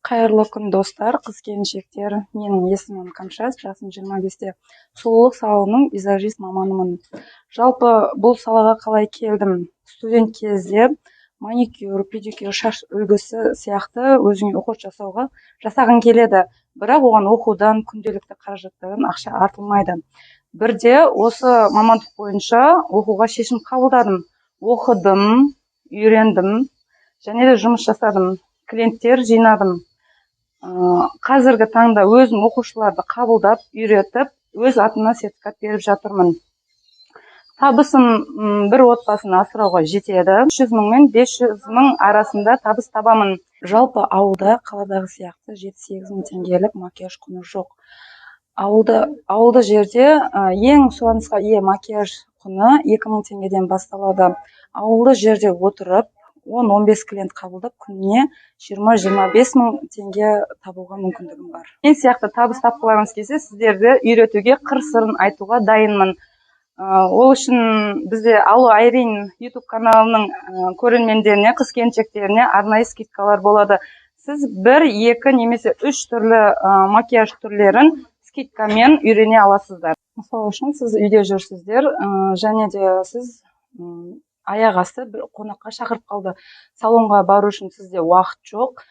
Қайырлы күн достар, қыз-келіншектер. Менің есімім Камшат, жасым 25-те. Сұлулық салонының визажист маманымын. Жалпы бұл салаға қалай келдім? Студент кезде маникюр, педикюр, шаш үлгісі сияқты өзіңе уход жасағың келеді. Бірақ оған оқудан, күнделікті қаражаттан ақша артылмайды. Бірде осы мамандық бойынша оқуға шешім қабылдадым. Оқыдым, үйрендім және де жұмыс жасадым. Клиенттер жинадым. Қазіргі таңда өзім оқушыларды қабылдап, үйретіп, өз атына сертификат беріп жатырмын. Табысым бір отбасын асырауға жетеді. 300 мың мен 500 мың арасында табыс табамын. Жалпы ауылда қаладағы сияқты 7-8 мың теңгелік макияж құны жоқ. Ауылды жерде ең сұранысқа ие макияж құны 2 мың теңгеден басталады. Ауылды жерде отырып 10-15 клиент қабылдап, күніне 20-25 мың теңге табуға мүмкіндігім бар. Мен сияқты табыс тапқыларыңыз келсе, сіздерді үйретуге, қыр-сырын айтуға дайынмын. Ол үшін бізде Алло Айрин YouTube каналының көрермендеріне, қыз-келіншектеріне арнайы скидкалар болады. Сіз 1, 2 немесе 3 түрлі макияж түрлерін скидкамен үйрене аласыздар. Мысалы үшін сіз үйде жүрсіздер және де сіз аяқ асты бір қонаққа шақырып қалды. Салонға бару үшін сізде уақыт жоқ.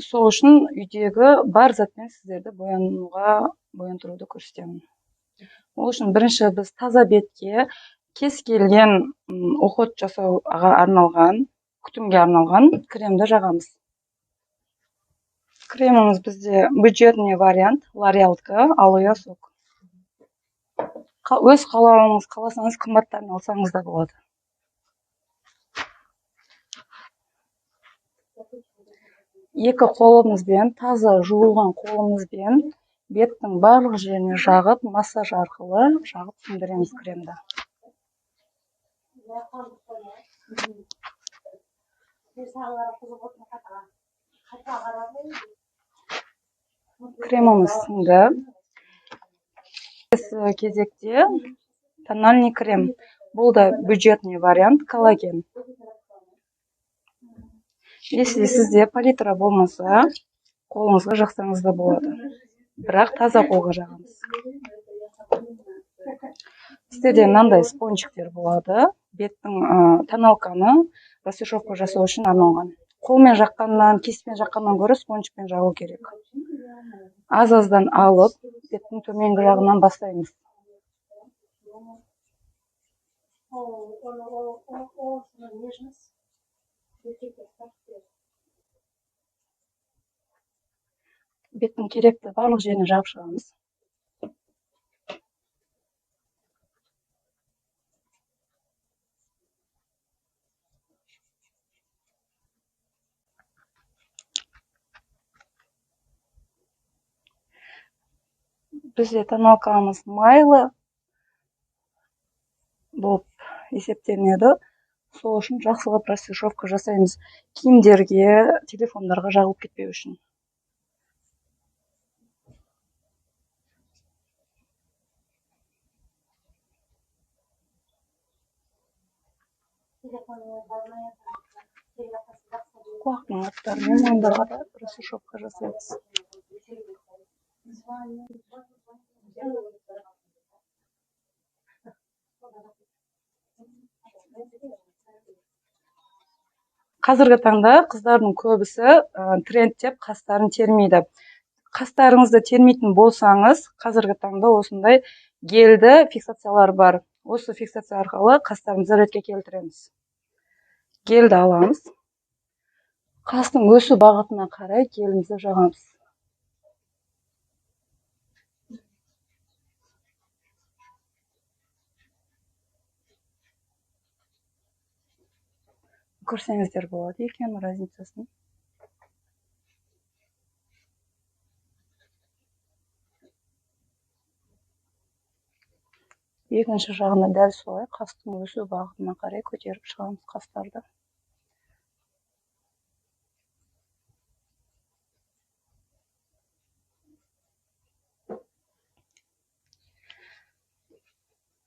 Сол үшін үйдегі бар затпен сіздерді бояндыруды көрсетемін. Ол үшін бірінші біз таза бетке кез келген уход жасауға арналған, күтімге арналған кремді жағамыз. Креміміз бізде бюджетный вариант, L'Oreal-ка, Алоэ Сок. Өз қаласаңыз қымбаттарын алсаңыз да болады. Екі қолымызбен, таза жуылған қолымызбен беттің барлық жеріне жағып, массаж арқылы жағып сіңдіреміз кремді. Креміміз сіңді. Кезекте тональный крем. Бұл да бюджетный вариант, коллаген. Если сізде палитра болмаса, қолыңызға жақсаңыз да болады. Бірақ таза қолға жағамыз. Сіздерде мынандай спонжиктер болады. Беттің тоналканы растушевка жасау үшін арналған. Қолмен жаққаннан, кеспен жаққаннан гөрі спонжикпен жағу керек. Аз-аздан алып, беттің төменгі жағынан бастаймыз. Беттің керекті барлық жеріне жағып шығамыз. Бізде тоналкамыз майлы болып есептелінеді. Сол үшін жақсылап растушевка жасаймыз. Киімдерге, телефондарға жағылып кетпеу үшін. Құлақтың аттарымен мойындарға да растушевка жасаймыз. Қазіргі таңда қыздардың көбісі трендтеп қастарын термейді. Қастарыңызды термейтін болсаңыз, қазіргі таңда осындай гельді фиксациялар бар. Осы фиксация арқылы қастарымызды ретке келтіреміз. Гельді аламыз. Қастың өсу бағытына қарай гелімізді жағамыз. Көрсеңіздер болады екен разницасын. Екінші жағына дәл солай қастың өсу бағытына қарай көтеріп шығамыз қастарды.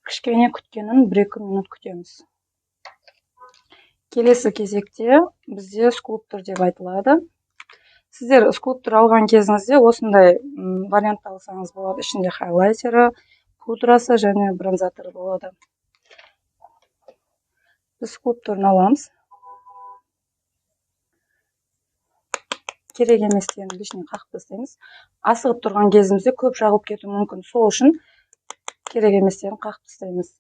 Кішкене күткенін 1-2 минут күтеміз. Келесі кезекте бізде скульптор деп айтылады. Сіздер скульптура алған кезіңізде осындай вариантты алсаңыз болады. Ішінде хайлайтері, пудрасы және бронзаторы болады. Біз скульптураны аламыз. Керек еместерін лишний қақып тастаймыз. Асығып тұрған кезімізде көп жағылып кетуі мүмкін. Сол үшін керек еместерін қақып тастаймыз.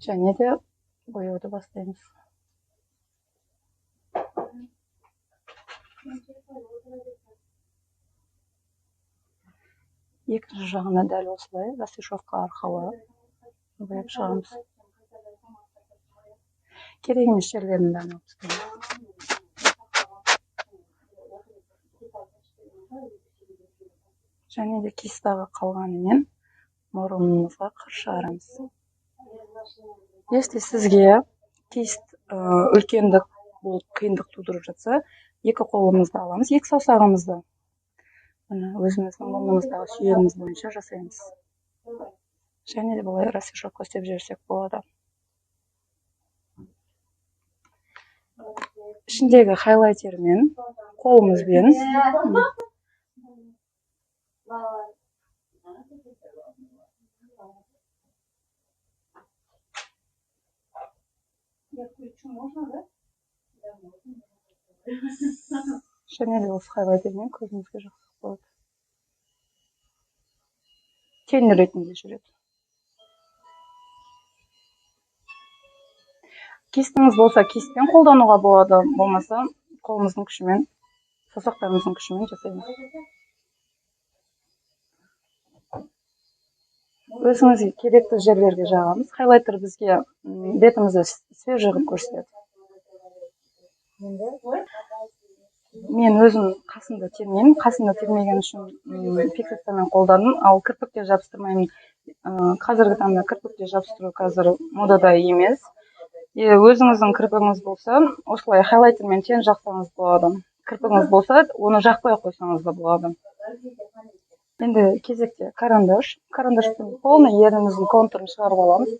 Және де бояуды бастаймыз. Екінші жағына дәл осылай растушевка арқылы бояп шығамыз. Керек емес жерлерін бәрін алып тастаймыз. Және де кистаға қалғанымен мұрнымызға қыр шығарамыз. Если сізге кист үлкендік болып қиындық тудырып жатса, екі қолымызды аламыз, екі саусағымызды өзіміздің мұрнымыздағы сүйегіміз бойынша жасаймыз. Және де бұлай растушевка істеп жіберсек болады. Ішіндегі хайлайтермен қолымызбен және де осы хайлайтермен көзімізге жақсы болады. Тень ретінде жүреді. Кистіңіз болса, кистпен қолдануға болады, болмаса қолымыздың күшімен, саусақтарымыздың күшімен жасаймыз. Өзіңізге керекті жерлерге жағамыз. Хайлайтер бізге бетімізді свежий қылып көрсетеді. Мен өзім қасымда термеймін. Қасымда термеген үшін фиксациямен қолдандым, ал кірпікке жабыстырмаймын. Қазіргі таңда кірпікке жабыстыру қазір модада емес. Өзіңіздің кірпігіңіз болса, осылай хайлайтермен тең жақсаңыз болады. Кірпігіңіз болса, оны жақпай қойсаңыз да болады. Енді кезекте карандаш. Карандашпен полный ерніміздің контурын шығарып аламыз.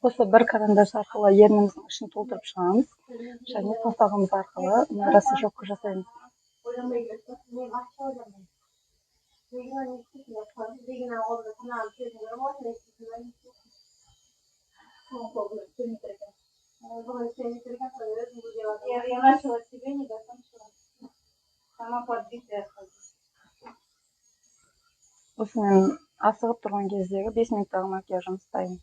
Осы бір карандаш арқылы ерніміздің ішін толтырып шығамыз. Және саусағымыз арқылы растушевка жасаймыз. Осымен асығып тұрған кездегі 5 минуттағы макияжымыз дайын.